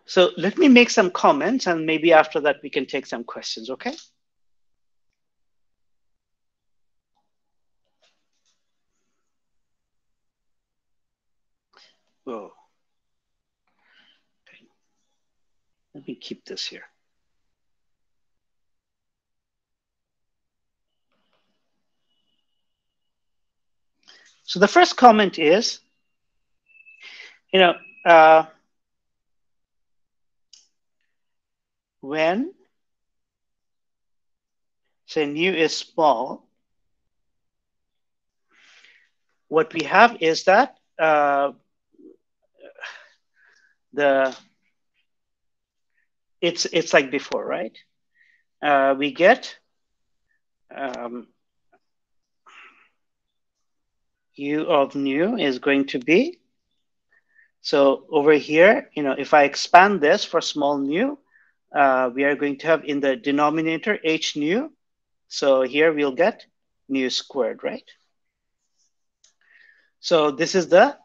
So let me make some comments, and maybe after that we can take some questions, okay? Oh, okay. Let me keep this here. So the first comment is, when, say, nu is small, what we have is that it's like before, right? We get u of nu is going to be, so over here, if I expand this for small nu, we are going to have in the denominator h nu. So here we'll get nu squared, right? So this is the,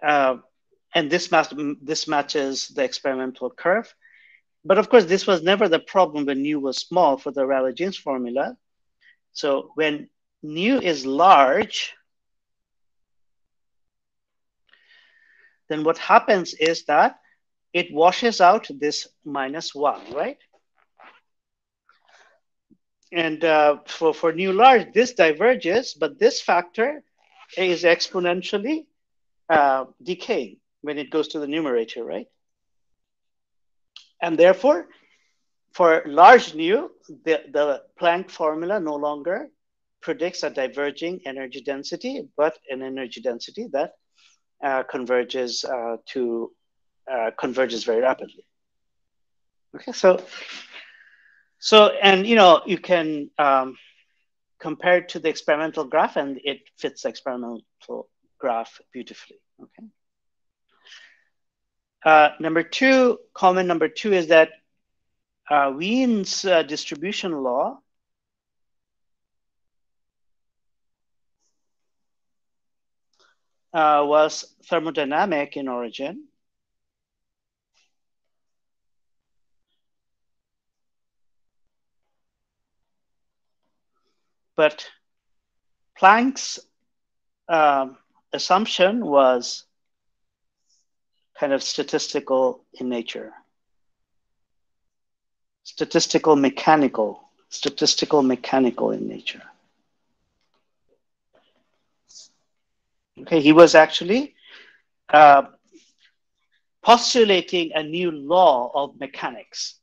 and this matches the experimental curve. But of course, this was never the problem when nu was small for the Rayleigh-Jeans formula. So when nu is large, then what happens is that it washes out this -1, right? And for nu large, this diverges, but this factor is exponentially decaying when it goes to the numerator, right? And therefore, for large nu, the Planck formula no longer predicts a diverging energy density, but an energy density that converges very rapidly. Okay, so and you can compare it to the experimental graph, and it fits the experimental graph beautifully. Okay. Comment number two is that Wien's distribution law was thermodynamic in origin. But Planck's assumption was kind of statistical in nature. Statistical mechanical in nature. Okay, he was actually postulating a new law of mechanics.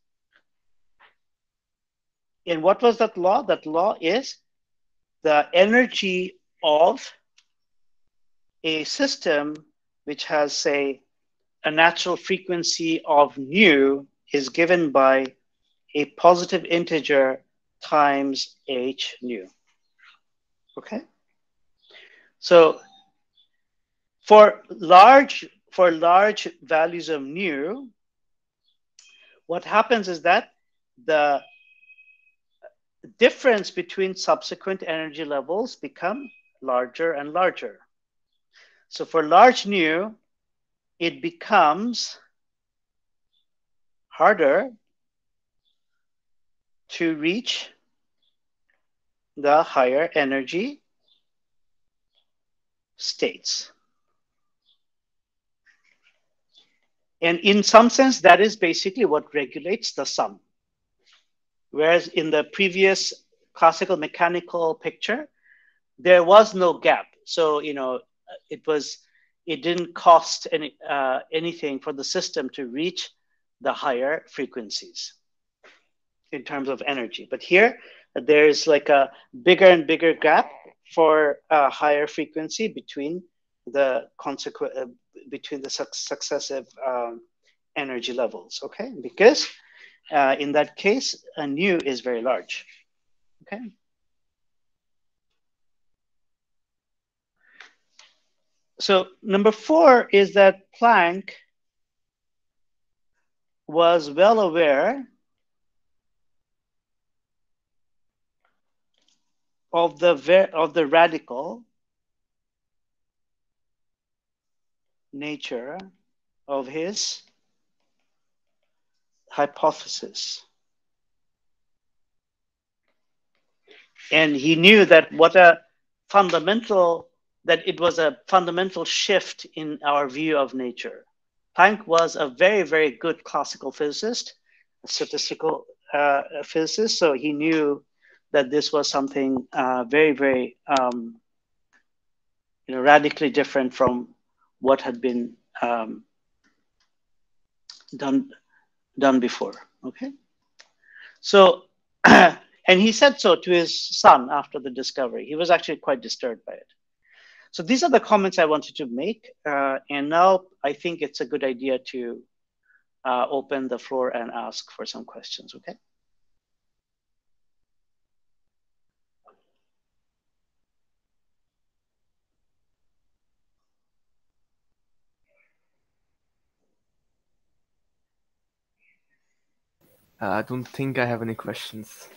And what was that law? That law is the energy of a system which has, say, a natural frequency of nu is given by a positive integer times h nu. Okay? So for large values of nu, what happens is that the difference between subsequent energy levels become larger and larger. So for large nu, it becomes harder to reach the higher energy states. And in some sense, that is basically what regulates the sum. Whereas in the previous classical mechanical picture, there was no gap. So, it didn't cost anything for the system to reach the higher frequencies in terms of energy. But here, there's like a bigger and bigger gap for a higher frequency between the successive energy levels, okay? Because in that case, a nu is very large, okay? So number 4 is that Planck was well aware of the radical nature of his hypothesis. And he knew that that it was a fundamental shift in our view of nature. Planck was a very, very good classical physicist, a statistical physicist, so he knew that this was something very, very radically different from what had been done before. Okay, so and he said so to his son after the discovery. He was actually quite disturbed by it. So these are the comments I wanted to make, and now I think it's a good idea to open the floor and ask for some questions. Okay. I don't think I have any questions.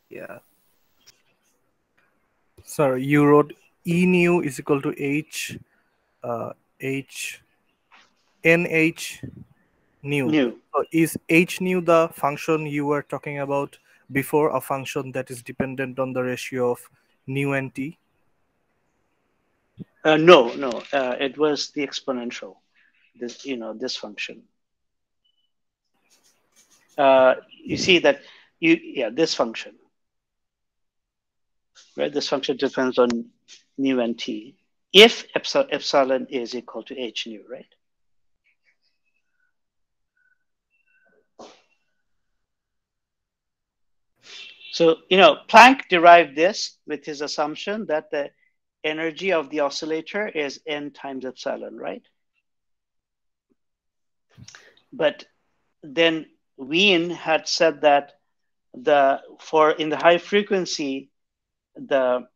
Yeah. Sir, you wrote E nu is equal to NH nu. So is H nu the function you were talking about before, a function that is dependent on the ratio of nu and t? No, it was the exponential. This function. You see that this function, right? This function depends on nu and t if epsilon is equal to h nu, right? So, Planck derived this with his assumption that the energy of the oscillator is n times epsilon, right? But then Wien had said that in the high frequency, the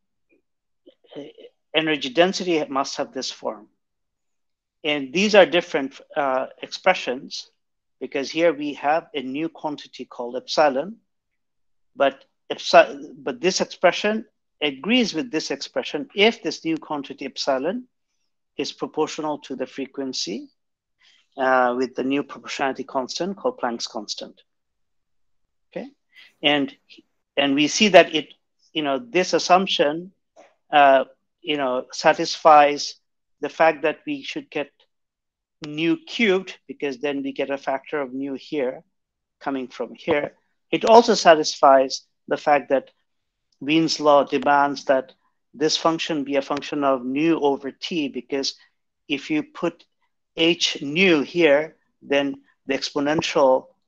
energy density must have this form. And these are different expressions, because here we have a new quantity called epsilon, but this expression agrees with this expression if this new quantity epsilon is proportional to the frequency with the new proportionality constant called Planck's constant. Okay, and we see that this assumption satisfies the fact that we should get nu cubed, because then we get a factor of nu here coming from here. It also satisfies the fact that Wien's law demands that this function be a function of nu over t, because if you put h nu here, then the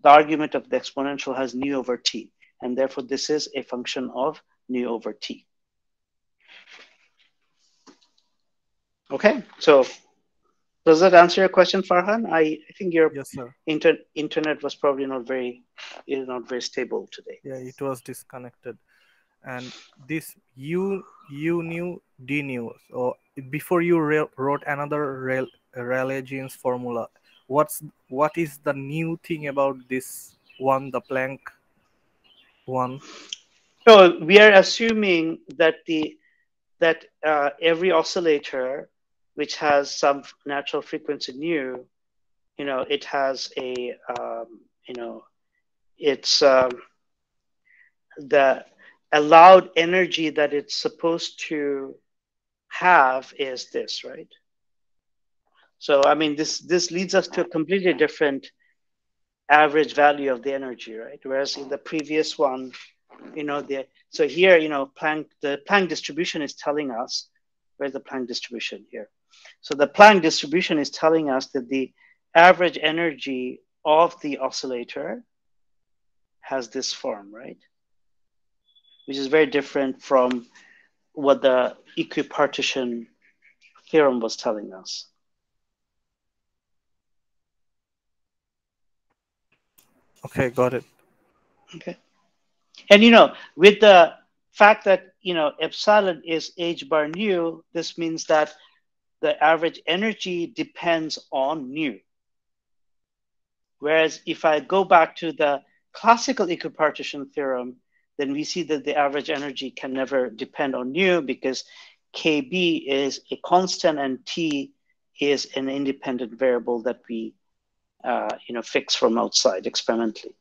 argument of the exponential has nu over t, and therefore this is a function of nu over t. Okay, so does that answer your question, Farhan? I think your yes, sir. internet was probably not very stable today. Yeah, it was disconnected. And this U nu D nu. So before you wrote another Rayleigh-Jeans formula, what is the new thing about this one, the Planck one? So we are assuming that every oscillator which has some natural frequency nu, it has a it's the allowed energy that it's supposed to have is this, right? So I mean, this leads us to a completely different average value of the energy, right? Whereas in the previous one, so here, the Planck distribution is telling us, where's the Planck distribution here? So the Planck distribution is telling us that the average energy of the oscillator has this form, right? Which is very different from what the equipartition theorem was telling us. Okay, got it. Okay. And with the fact that epsilon is h bar nu, this means that the average energy depends on nu. Whereas if I go back to the classical equipartition theorem, then we see that the average energy can never depend on nu, because Kb is a constant and T is an independent variable that we fix from outside experimentally.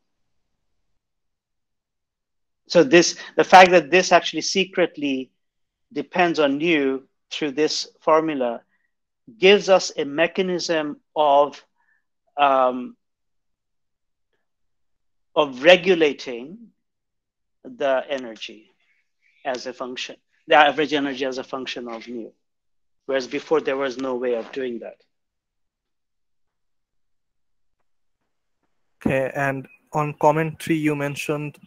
So the fact that this actually secretly depends on nu through this formula gives us a mechanism of regulating the energy as a function, the average energy as a function of nu, whereas before there was no way of doing that. Okay, and on commentary you mentioned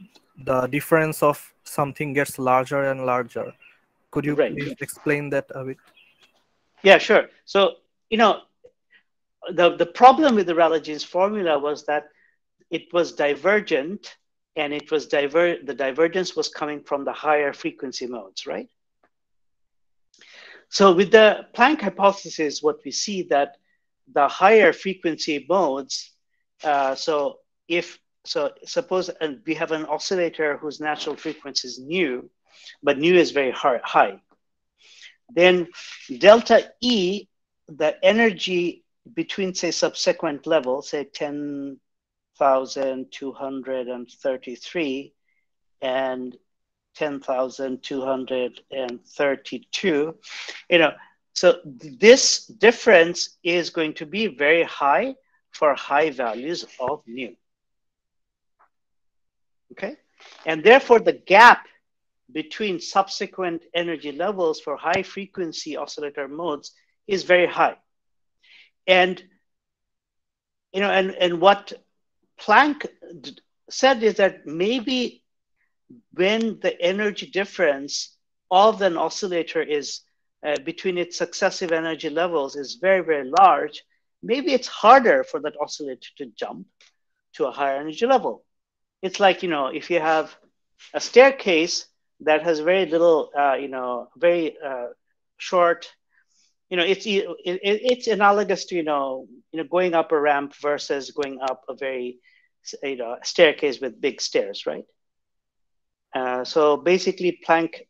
the difference of something gets larger and larger. Could you please explain that a bit? Yeah, sure. So, the problem with the Rayleigh-Jeans formula was that it was divergent, and it was the divergence was coming from the higher frequency modes, right? So with the Planck hypothesis, what we see that the higher frequency modes, suppose we have an oscillator whose natural frequency is nu, but nu is very high. Then delta E, the energy between, say, subsequent levels, say 10,233 and 10,232, so this difference is going to be very high for high values of nu. Okay, and therefore the gap between subsequent energy levels for high frequency oscillator modes is very high. And and what Planck said is that maybe when the energy difference of an oscillator is between its successive energy levels is very, very large, maybe it's harder for that oscillator to jump to a higher energy level. It's like, if you have a staircase that has very little, very short, it's analogous to, going up a ramp versus going up a very, staircase with big stairs, right? So basically, Planck,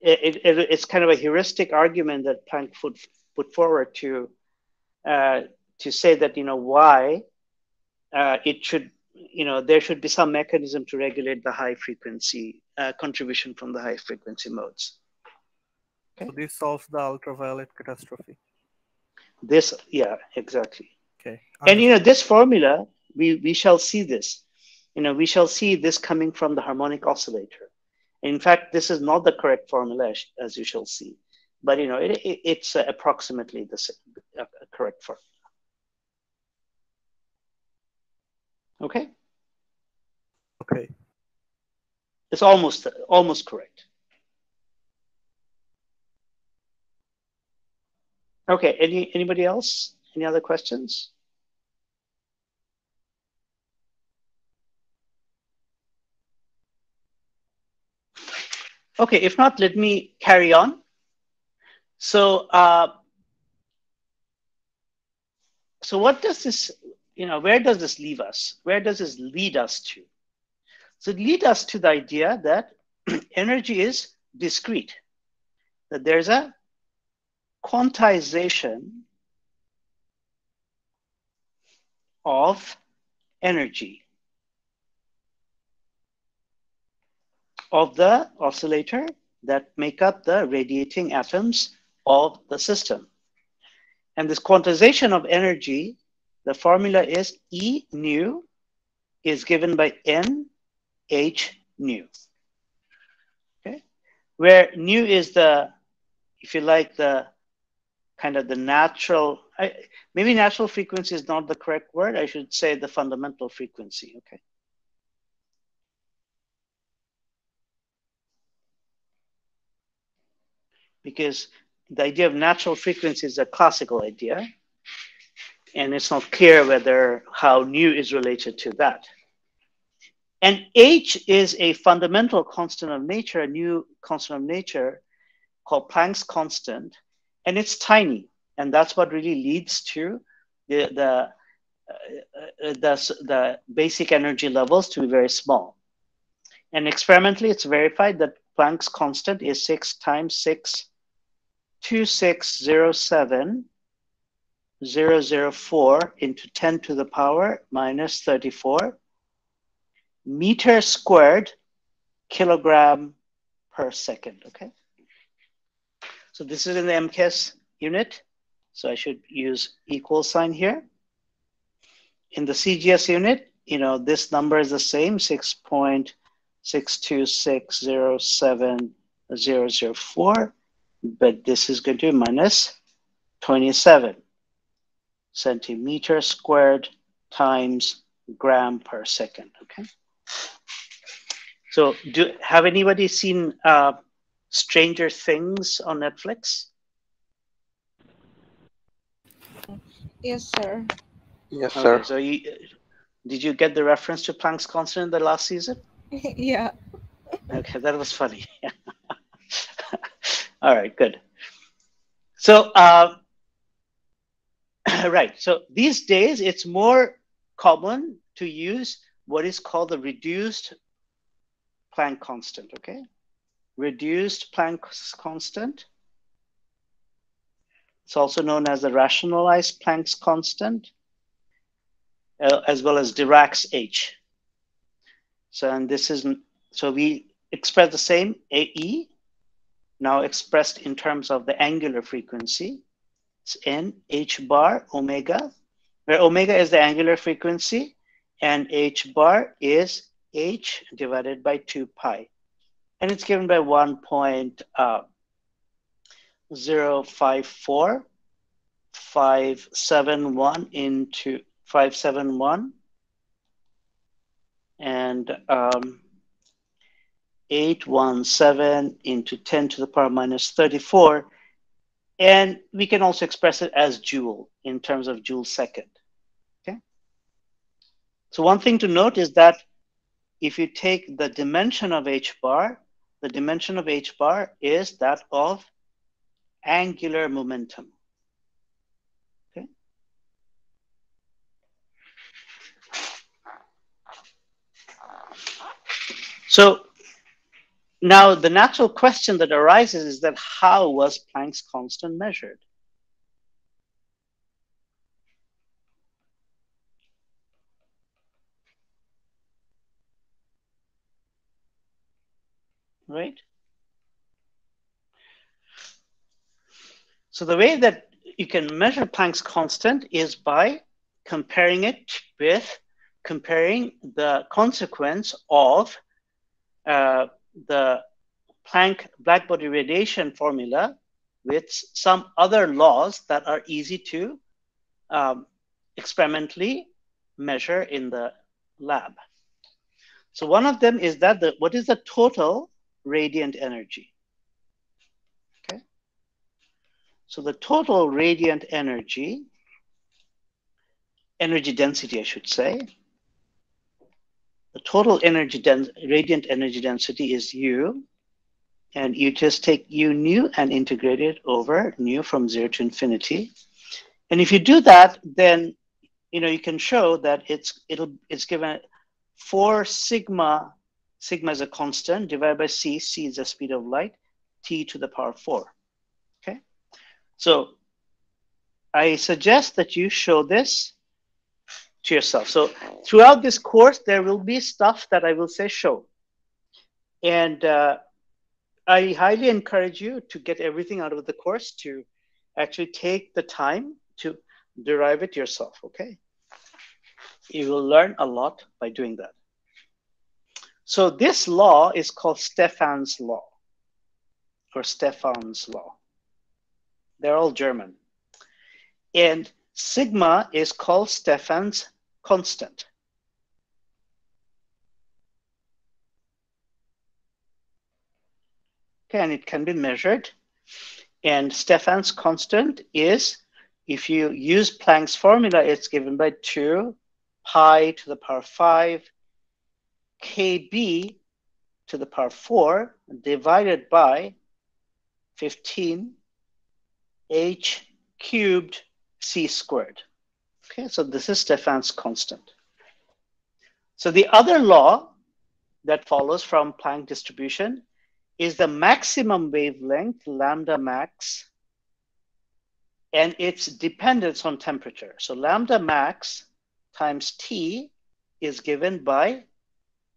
it's kind of a heuristic argument that Planck put forward to say that, why it should, there should be some mechanism to regulate the high frequency contribution from the high frequency modes. Okay. So this solves the ultraviolet catastrophe. Yeah, exactly. Okay. And this formula, we shall see this. We shall see this coming from the harmonic oscillator. In fact, this is not the correct formula, as you shall see, but it's approximately the correct formula. Okay. Okay. It's almost correct. Okay. Anybody else? Any other questions? Okay. If not, let me carry on. So, so what does this? Where does this leave us? Where does this lead us to? So it leads us to the idea that energy is discrete, that there's a quantization of energy of the oscillator that make up the radiating atoms of the system. And this quantization of energy, the formula is E nu is given by N H nu. Okay, where nu is the, if you like, the kind of the natural, maybe natural frequency is not the correct word. I should say the fundamental frequency. Okay. Because the idea of natural frequency is a classical idea, and it's not clear how nu is related to that. And H is a fundamental constant of nature, a new constant of nature called Planck's constant, and it's tiny, and that's what really leads to the basic energy levels to be very small. And experimentally, it's verified that Planck's constant is 6 × 10⁶ 2607 0.004 into 10 to the power minus 34 meter squared kilogram per second, okay? So this is in the MKS unit. So I should use equal sign here. In the CGS unit, you know, this number is the same, 6.62607004, but this is going to be minus 27 centimeter squared times gram per second, okay? So have anybody seen Stranger Things on Netflix? Yes, sir. Yes, sir. Okay, so did you get the reference to Planck's constant in the last season? Yeah. Okay, that was funny. All right, good. So, right, so these days it's more common to use what is called the reduced Planck constant, okay? Reduced Planck constant. It's also known as the rationalized Planck's constant, as well as Dirac's H. So, and this is, so we express the same AE, now expressed in terms of the angular frequency. It's N H bar omega, where omega is the angular frequency, and H bar is H divided by 2 pi. And it's given by 1.054571 into 571 and 817 into 10 to the power minus 34. And we can also express it as joule in terms of joule second. Okay. So one thing to note is that if you take the dimension of H bar, the dimension of H bar is that of angular momentum. Okay. So now the natural question that arises is that how was Planck's constant measured? Right? So the way that you can measure Planck's constant is by comparing it with the consequence of the Planck Blackbody radiation formula with some other laws that are easy to experimentally measure in the lab. So one of them is that what is the total radiant energy? Okay. So the total radiant energy density, I should say. The total radiant energy density is U, and you just take U nu and integrate it over nu from 0 to infinity. And if you do that, then you can show that it's given 4 sigma. Sigma is a constant divided by c. C is the speed of light. T to the power 4. Okay, so I suggest that you show this to yourself. So throughout this course, there will be stuff that I will say show. And I highly encourage you to get everything out of the course to actually take the time to derive it yourself, okay? You will learn a lot by doing that. So this law is called Stefans Law or Stefans Law. They're all German. And sigma is called Stefans constant. Okay, and it can be measured. And Stefans constant is, if you use Planck's formula, it's given by 2 pi to the power 5 kb to the power 4 divided by 15 h cubed c squared. Okay, so this is Stefans constant. So the other law that follows from Planck distribution is the maximum wavelength, lambda max, and its dependence on temperature. So lambda max times T is given by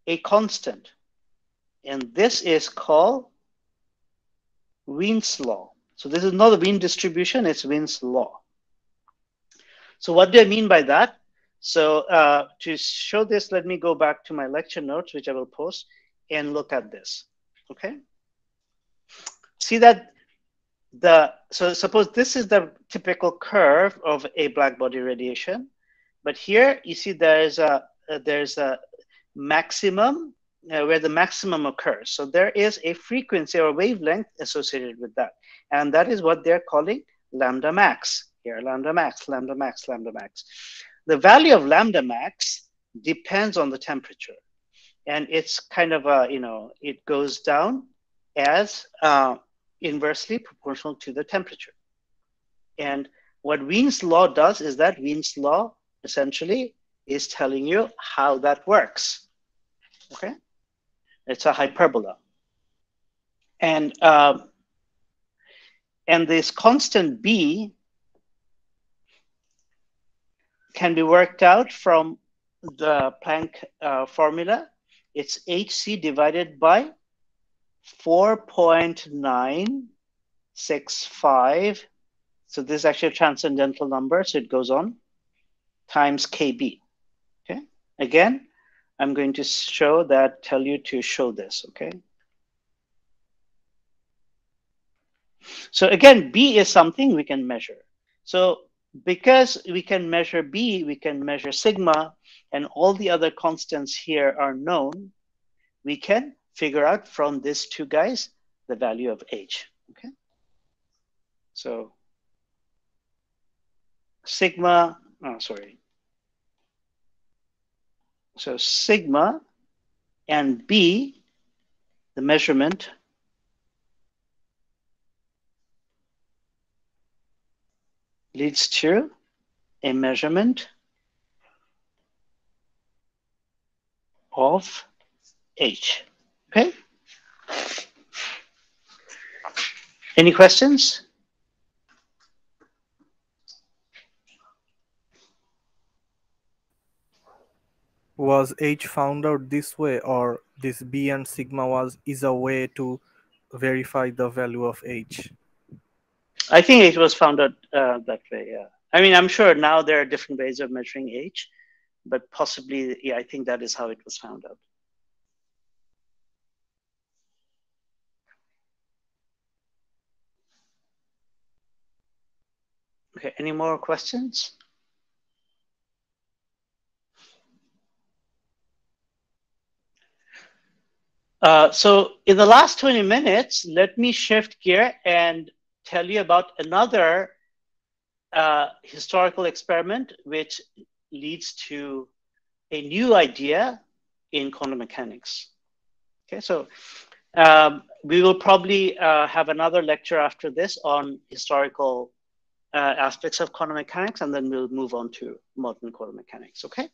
a constant. And this is called Wien's law. So this is not the Wien distribution, it's Wien's law. So what do I mean by that? So to show this, let me go back to my lecture notes, which I will post, and look at this, okay? See that so suppose this is the typical curve of a blackbody radiation, but here you see there's a maximum where the maximum occurs. So there is a frequency or wavelength associated with that. And that is what they're calling lambda max. Here, lambda max, lambda max, lambda max. The value of lambda max depends on the temperature. And it's kind of a, it goes down as inversely proportional to the temperature. And what Wien's law does is that Wien's law essentially is telling you how that works, okay? It's a hyperbola. And this constant B can be worked out from the Planck formula. It's Hc divided by 4.965. So this is actually a transcendental number, so it goes on, times Kb, okay? Again, I'm going to tell you to show this, okay? So again, B is something we can measure. So because we can measure B, we can measure sigma, and all the other constants here are known, we can figure out from these two guys the value of H, okay? So sigma, so sigma and B, the measurement, leads to a measurement of H, okay? Any questions? Was H found out this way, or this B and sigma is a way to verify the value of H? I think it was found out that way, yeah. I mean, I'm sure now there are different ways of measuring H, but possibly, yeah, I think that is how it was found out. Okay, any more questions? So in the last 20 minutes, let me shift gear and tell you about another historical experiment which leads to a new idea in quantum mechanics. Okay, so we will probably have another lecture after this on historical aspects of quantum mechanics, and then we'll move on to modern quantum mechanics, okay?